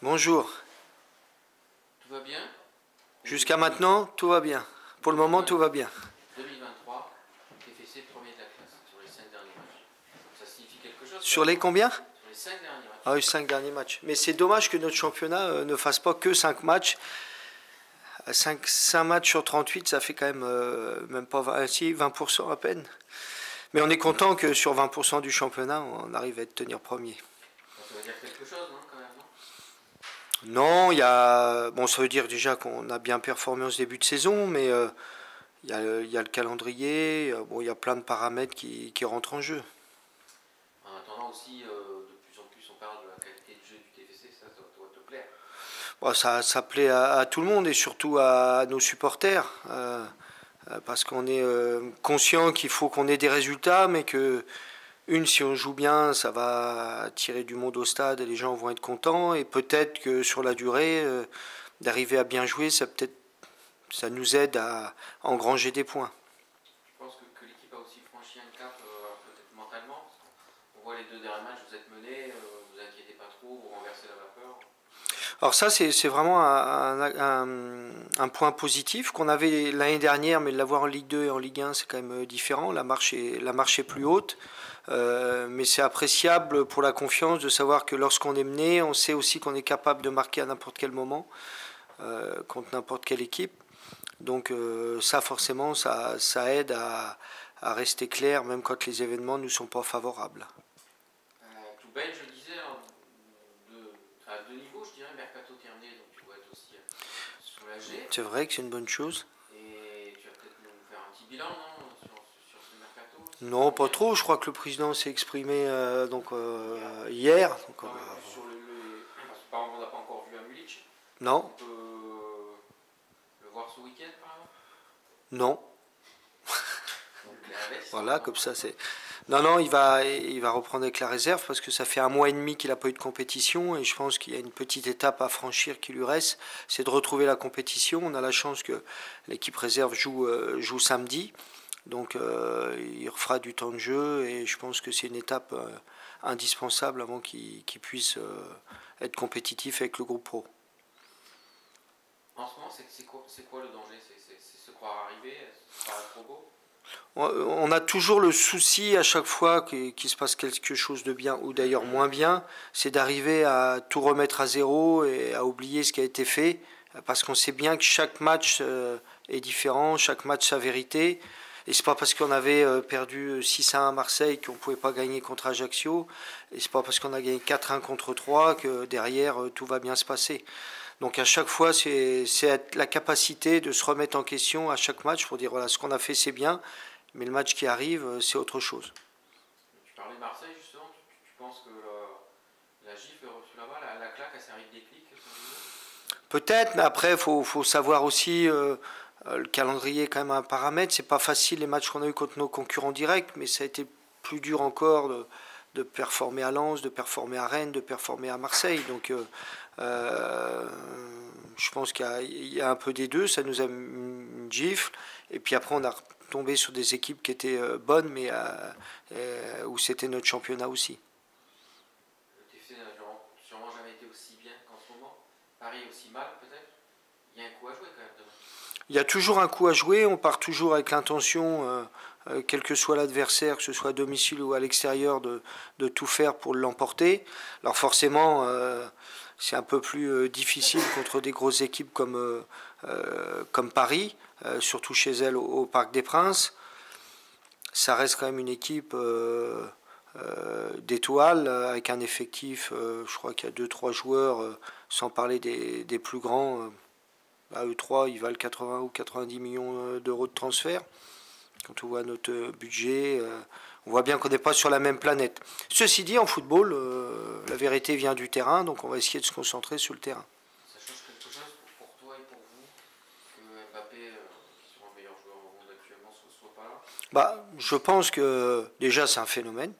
Bonjour. Tout va bien? Jusqu'à maintenant, tout va bien. Pour le moment, tout va bien. 2023, TFC premier de la classe sur les 5 derniers matchs. Ça signifie quelque chose? Sur les combien? Sur les 5 derniers matchs. Ah oui, 5 derniers matchs. Mais c'est dommage que notre championnat ne fasse pas que 5 matchs. 5 matchs sur 38, ça fait quand même même pas 20, si, 20% à peine. Mais on est content que sur 20% du championnat, on arrive à tenir premier. Ça veut dire quelque chose, non, quand même, non? Non, bon, ça veut dire déjà qu'on a bien performé en ce début de saison, mais il y a le calendrier, bon, il y a plein de paramètres qui rentrent en jeu. En attendant aussi, de plus en plus, on parle de la qualité de jeu du TFC, ça doit te plaire. Bon, ça plaît à tout le monde et surtout à nos supporters, parce qu'on est conscient qu'il faut qu'on ait des résultats, mais que si on joue bien, ça va attirer du monde au stade et les gens vont être contents, et peut-être que sur la durée, d'arriver à bien jouer, ça nous aide à engranger des points. Je pense que l'équipe a aussi franchi un cap, peut-être mentalement. On voit les 2 derniers matchs, vous êtes menés, vous inquiétez pas trop, vous renversez la vapeur. Alors ça, c'est vraiment un point positif qu'on avait l'année dernière, mais de l'avoir en Ligue 2 et en Ligue 1, c'est quand même différent. La marche est plus haute, mais c'est appréciable pour la confiance de savoir que lorsqu'on est mené, on sait aussi qu'on est capable de marquer à n'importe quel moment, contre n'importe quelle équipe. Donc ça, forcément, ça aide à rester clair, même quand les événements ne nous sont pas favorables. Tout belle, je disais, à 2 niveaux, je dirais, mercato terminé, donc tu dois être aussi soulagé. C'est vrai que c'est une bonne chose. Et tu vas peut-être nous faire un petit bilan, non, sur ce mercato? Non, pas trop. Je crois que le président s'est exprimé hier. Donc, Non, mais sur parce que, par exemple, on n'a pas encore vu Amulic. non, On peut le voir ce week-end, par exemple? non. Donc, l'inverse, Voilà, non? comme ça, c'est. Non, non, il va reprendre avec la réserve parce que ça fait 1 mois et demi qu'il n'a pas eu de compétition et je pense qu'il y a une petite étape à franchir qui lui reste, c'est de retrouver la compétition. On a la chance que l'équipe réserve joue samedi, donc il refera du temps de jeu et je pense que c'est une étape indispensable avant qu'il puisse être compétitif avec le groupe pro. En ce moment, c'est quoi le danger? C'est se croire arrivé, se croire trop beau? On a toujours le souci à chaque fois qu'il se passe quelque chose de bien ou d'ailleurs moins bien, c'est d'arriver à tout remettre à zéro et à oublier ce qui a été fait, parce qu'on sait bien que chaque match est différent, chaque match sa vérité. Et c'est pas parce qu'on avait perdu 6-1 à Marseille qu'on pouvait pas gagner contre Ajaccio. Et c'est pas parce qu'on a gagné 4-1 contre 3 que derrière tout va bien se passer. Donc à chaque fois, c'est la capacité de se remettre en question à chaque match pour dire voilà, ce qu'on a fait c'est bien, mais le match qui arrive, c'est autre chose. Tu parlais de Marseille, justement, tu penses que la gifle reçue là-bas, la claque, elle servi de déclic? Peut-être, mais après, faut savoir aussi, le calendrier est quand même un paramètre. C'est pas facile les matchs qu'on a eu contre nos concurrents directs, mais ça a été plus dur encore de performer à Lens, de performer à Rennes, de performer à Marseille. Donc je pense qu'il y a un peu des deux, ça nous a mis une gifle. Et puis après, on a tombé sur des équipes qui étaient bonnes, mais où c'était notre championnat aussi. Le TFC n'a sûrement jamais été aussi bien qu'en ce moment. Paris aussi mal, peut-être. Il y a un coup à jouer quand même demain. Il y a toujours un coup à jouer, on part toujours avec l'intention, quel que soit l'adversaire, que ce soit à domicile ou à l'extérieur, de tout faire pour l'emporter. Alors forcément, c'est un peu plus difficile contre des grosses équipes comme Paris, surtout chez elle au Parc des Princes. Ça reste quand même une équipe d'étoiles, avec un effectif, je crois qu'il y a 2-3 joueurs, sans parler des plus grands. À eux 3, ils valent 80 ou 90 millions d'euros de transfert. Quand on voit notre budget, on voit bien qu'on n'est pas sur la même planète. Ceci dit, en football, la vérité vient du terrain, donc on va essayer de se concentrer sur le terrain. Ça change quelque chose pour toi et pour vous que Mbappé, qui est le meilleur joueur au monde actuellement, soit pas là? Bah, je pense que déjà c'est un phénomène.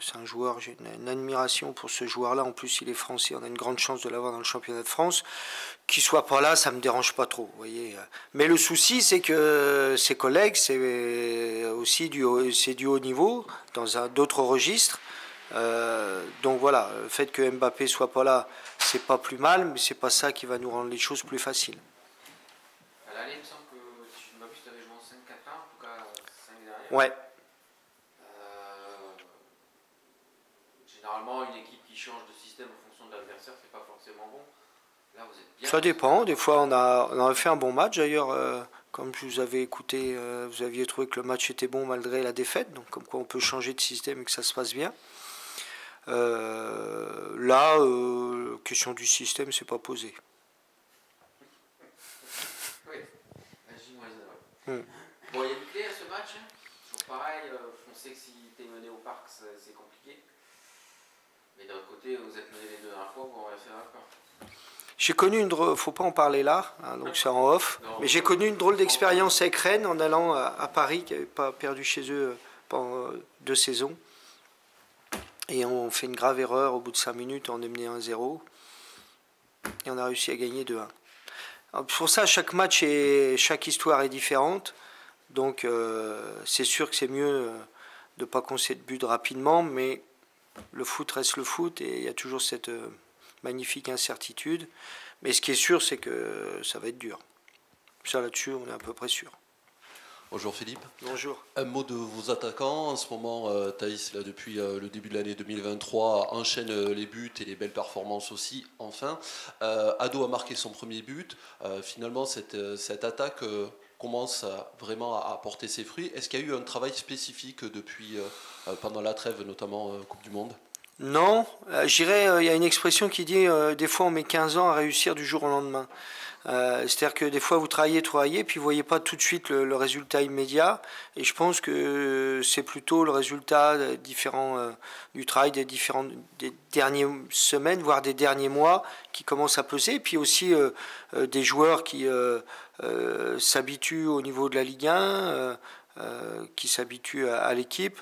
C'est un joueur, j'ai une admiration pour ce joueur-là. En plus, il est français, on a une grande chance de l'avoir dans le championnat de France. Qu'il soit pas là, ça me dérange pas trop, vous voyez. Mais le souci, c'est que ses collègues, c'est aussi du haut niveau, dans d'autres registres. Donc voilà, le fait que Mbappé soit pas là, c'est pas plus mal, mais c'est pas ça qui va nous rendre les choses plus faciles. À l'aller, il me semble que, si je ne m'abuse, tu avais joué en 5-4-1, en tout cas 5 derrière. Ouais. Généralement, une équipe qui change de système en fonction de l'adversaire, c'est pas forcément bon. Là, vous êtes bien. Ça dépend. Des fois, on a fait un bon match. D'ailleurs, comme je vous avais écouté, vous aviez trouvé que le match était bon malgré la défaite. Donc, comme quoi on peut changer de système et que ça se passe bien. Là, question du système, c'est pas posé. Oui, j'imagine. Bon, il y a une clé à ce match. Toujours pareil, on sait que si tu es mené au parc, c'est compliqué. Mais d'un côté, vous êtes mené les deux dernières fois, vous en restez d'accord. J'ai connu une drôle, faut pas en parler là, hein, donc c'est en off. Mais j'ai connu une drôle d'expérience avec Rennes en allant à Paris, qui n'avait pas perdu chez eux pendant 2 saisons. Et on fait une grave erreur au bout de 5 minutes, on est mené 1-0. Et on a réussi à gagner 2-1. Alors pour ça, chaque match et chaque histoire est différente. Donc c'est sûr que c'est mieux de ne pas concéder de but rapidement, mais le foot reste le foot et il y a toujours cette magnifique incertitude. Mais ce qui est sûr, c'est que ça va être dur. Ça, là-dessus, on est à peu près sûr. Bonjour Philippe. Bonjour. Un mot de vos attaquants. En ce moment, Thaïs, là, depuis le début de l'année 2023, enchaîne les buts et les belles performances aussi, enfin. Ado a marqué son premier but. Finalement, cette attaque commence vraiment à porter ses fruits. Est-ce qu'il y a eu un travail spécifique depuis, pendant la trêve, notamment Coupe du Monde ? Non, je dirais, il y a une expression qui dit des fois on met 15 ans à réussir du jour au lendemain. C'est-à-dire que des fois vous travaillez, puis vous ne voyez pas tout de suite le résultat immédiat. Et je pense que c'est plutôt le résultat du travail des dernières semaines, voire des derniers mois, qui commence à peser. Et puis aussi des joueurs qui s'habituent au niveau de la Ligue 1, qui s'habituent à l'équipe.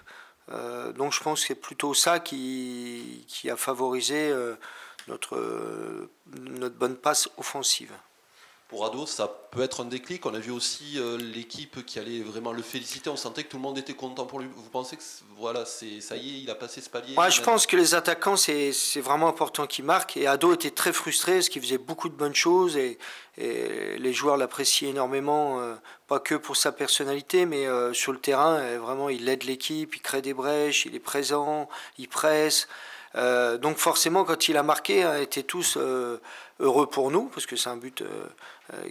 Donc je pense que c'est plutôt ça qui a favorisé notre bonne passe offensive. Pour Ado, ça peut être un déclic. On a vu aussi l'équipe qui allait vraiment le féliciter. On sentait que tout le monde était content pour lui. Vous pensez que voilà, ça y est, il a passé ce palier? Ouais, je pense que les attaquants, c'est vraiment important qu'ils marquent. Et Ado était très frustré parce qu'il faisait beaucoup de bonnes choses et les joueurs l'apprécient énormément, pas que pour sa personnalité, mais sur le terrain, vraiment, il aide l'équipe, il crée des brèches, il est présent, il presse. Donc forcément, quand il a marqué, on était tous heureux pour nous, parce que c'est un but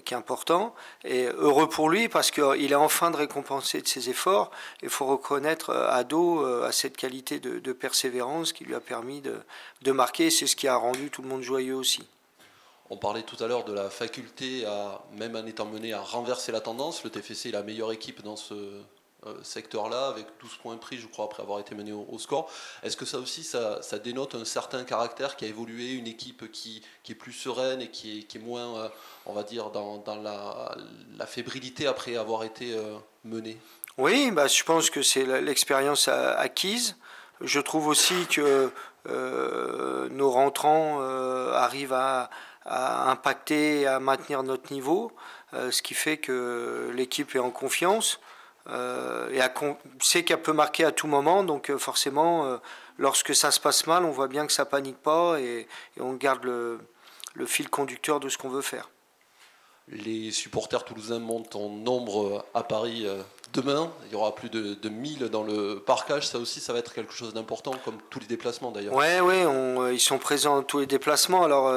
qui est important, et heureux pour lui, parce qu'il est enfin de récompenser de ses efforts. Il faut reconnaître Ado à cette qualité de persévérance qui lui a permis de marquer, c'est ce qui a rendu tout le monde joyeux aussi. On parlait tout à l'heure de la faculté, même en étant mené, à renverser la tendance. Le TFC est la meilleure équipe dans ce secteur-là, avec 12 points pris, je crois, après avoir été mené au score. Est-ce que ça aussi, ça dénote un certain caractère qui a évolué, une équipe qui est plus sereine et qui est moins, on va dire, dans la fébrilité après avoir été menée? Oui, je pense que c'est l'expérience acquise. Je trouve aussi que nos rentrants arrivent à impacter et à maintenir notre niveau, ce qui fait que l'équipe est en confiance. Et sait qu'elle peut marquer à tout moment, donc forcément, lorsque ça se passe mal, on voit bien que ça panique pas et on garde le fil conducteur de ce qu'on veut faire. Les supporters toulousains montent en nombre à Paris demain. Il y aura plus de 1000 dans le parcage. Ça aussi, ça va être quelque chose d'important, comme tous les déplacements d'ailleurs. Oui, ils sont présents dans tous les déplacements. Alors,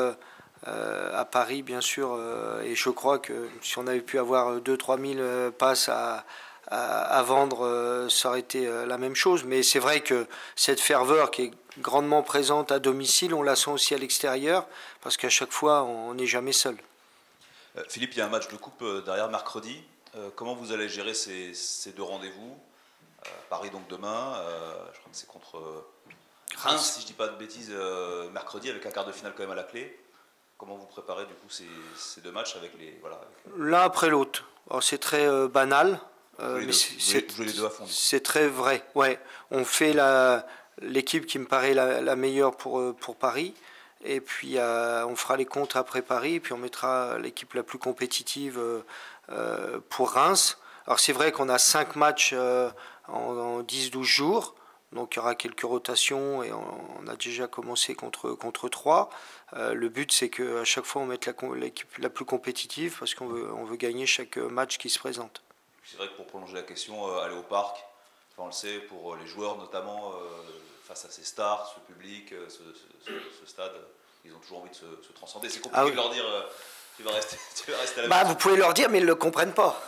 à Paris, bien sûr, et je crois que si on avait pu avoir 2-3 000 passes à vendre, ça aurait été la même chose. Mais c'est vrai que cette ferveur qui est grandement présente à domicile, on la sent aussi à l'extérieur, parce qu'à chaque fois, on n'est jamais seul. Philippe, il y a un match de coupe derrière mercredi. Comment vous allez gérer ces 2 rendez-vous? Paris donc demain, je crois que c'est contre Reims, si je ne dis pas de bêtises, mercredi, avec un quart de finale quand même à la clé. Comment vous préparez du coup ces 2 matchs avec les l'un après l'autre? C'est très banal. Mais c'est très vrai. Ouais, on fait l'équipe qui me paraît la meilleure pour Paris. Et puis on fera les comptes après Paris. Et puis on mettra l'équipe la plus compétitive pour Reims. Alors c'est vrai qu'on a 5 matchs en 10-12 jours. Donc il y aura quelques rotations et on a déjà commencé contre 3. Le but c'est qu'à chaque fois on mette l'équipe la plus compétitive parce qu'on veut gagner chaque match qui se présente. C'est vrai que pour prolonger la question, aller au parc, on le sait, pour les joueurs notamment, face à ces stars, ce public, ce stade, ils ont toujours envie de se transcender. C'est compliqué de leur dire tu vas rester à la maison. Vous pouvez leur dire, mais ils ne le comprennent pas.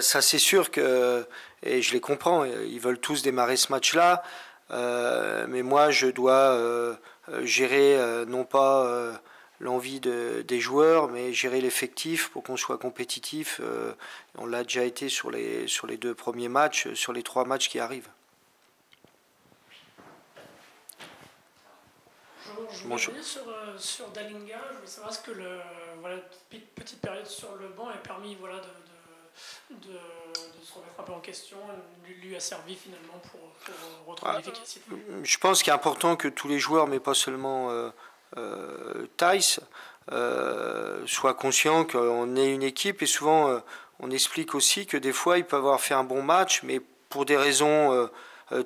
Ça c'est sûr que, et je les comprends, ils veulent tous démarrer ce match-là, mais moi je dois gérer non pas l'envie des joueurs, mais gérer l'effectif pour qu'on soit compétitif. On l'a déjà été sur les 2 premiers matchs, sur les 3 matchs qui arrivent. Je voulais revenir sur Dalinga. Je voulais savoir ce que petite période sur le banc a permis de se remettre un peu en question, lui a servi finalement pour retrouver l'efficacité. Je pense qu'il est important que tous les joueurs, mais pas seulement Theis, soient conscients qu'on est une équipe, et souvent on explique aussi que des fois ils peuvent avoir fait un bon match, mais pour des raisons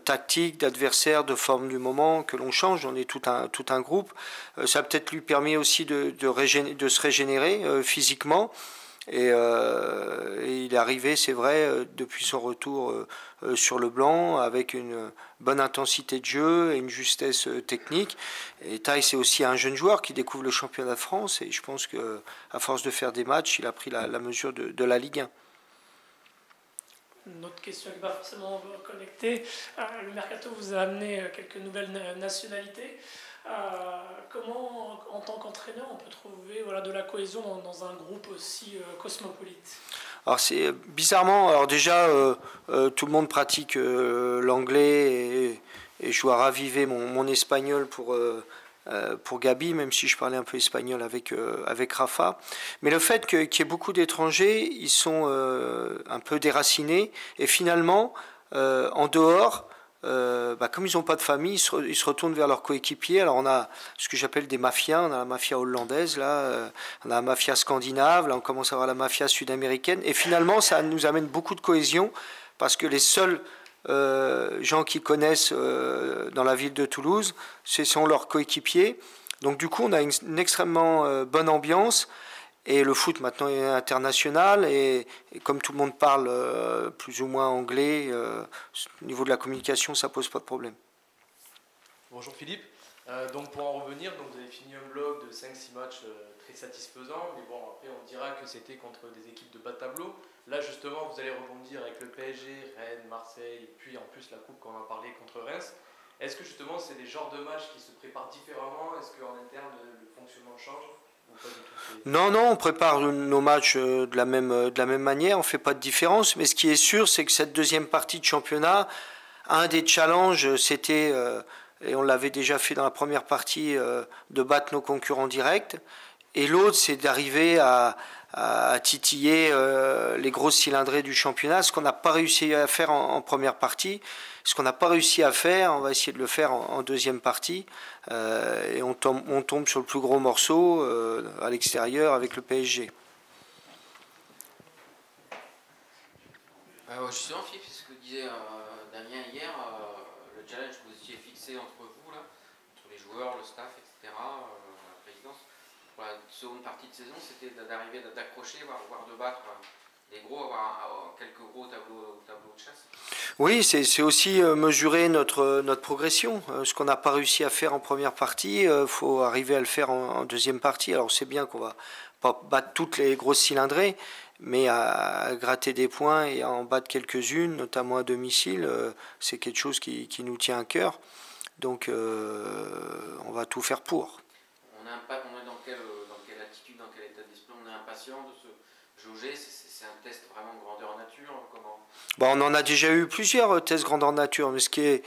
tactiques, d'adversaires, de forme du moment, que l'on change, on est tout un groupe. Ça peut-être lui permis aussi de se régénérer physiquement. Et il est arrivé, c'est vrai, depuis son retour sur le blanc, avec une bonne intensité de jeu et une justesse technique. Et Theis, c'est aussi un jeune joueur qui découvre le championnat de France, et je pense qu'à force de faire des matchs, il a pris la mesure de la Ligue 1. Une autre question qui n'est pas forcément connectée. Le Mercato vous a amené quelques nouvelles nationalités. Comment, en tant qu'entraîneur, on peut trouver de la cohésion dans un groupe aussi cosmopolite? Alors c'est bizarrement, alors déjà tout le monde pratique l'anglais, et je dois raviver mon espagnol pour Gabi, même si je parlais un peu espagnol avec Rafa. Mais le fait qu'il y ait beaucoup d'étrangers, ils sont un peu déracinés, et finalement, en dehors, comme ils n'ont pas de famille, ils se retournent vers leurs coéquipiers. Alors on a ce que j'appelle des mafias, on a la mafia hollandaise, là, on a la mafia scandinave, là on commence à avoir la mafia sud-américaine, et finalement ça nous amène beaucoup de cohésion, parce que les seuls gens qu'ils connaissent dans la ville de Toulouse, ce sont leurs coéquipiers. Donc du coup on a une extrêmement bonne ambiance. Et le foot maintenant est international, et comme tout le monde parle plus ou moins anglais, au niveau de la communication, ça ne pose pas de problème. Bonjour Philippe. Donc pour en revenir, donc vous avez fini un bloc de 5-6 matchs très satisfaisants, mais bon, après on dira que c'était contre des équipes de bas de tableau. Là justement, vous allez rebondir avec le PSG, Rennes, Marseille, et puis en plus la coupe qu'on a parlé contre Reims. Est-ce que justement c'est des genres de matchs qui se préparent différemment? Est-ce qu'en interne le fonctionnement change? Non, on prépare nos matchs de la même manière, on ne fait pas de différence, mais ce qui est sûr, c'est que cette deuxième partie de championnat, un des challenges, c'était, et on l'avait déjà fait dans la première partie, de battre nos concurrents directs, et l'autre, c'est d'arriver à titiller les grosses cylindrées du championnat, ce qu'on n'a pas réussi à faire en première partie. Ce qu'on n'a pas réussi à faire, on va essayer de le faire en deuxième partie, et on tombe sur le plus gros morceau à l'extérieur avec le PSG. Justement, Philippe, c'est ce que disait Damien hier, le challenge que vous étiez fixé entre vous, là, entre les joueurs, le staff, etc., la présidence, pour la seconde partie de saison, c'était d'arriver d'accrocher, voire de battre les gros, avoir quelques gros tableaux de chasse. Oui, c'est aussi mesurer notre progression. Ce qu'on n'a pas réussi à faire en première partie, il faut arriver à le faire en deuxième partie. Alors c'est bien qu'on va pas battre toutes les grosses cylindrées, mais à gratter des points et à en battre quelques-unes, notamment à domicile, c'est quelque chose qui nous tient à cœur. Donc on va tout faire pour. On est dans quelle attitude, dans quel état d'esprit? On est impatient de se jauger? C'est un test vraiment de grandeur nature? Comment? On en a déjà eu plusieurs tests grandeur nature, mais ce qui est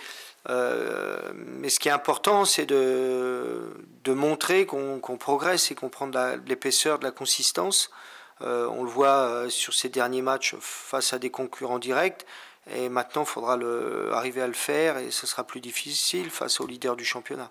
important, c'est de montrer qu'on progresse et qu'on prend de l'épaisseur, de la consistance. On le voit sur ces derniers matchs face à des concurrents directs, et maintenant il faudra arriver à le faire, et ce sera plus difficile face aux leaders du championnat.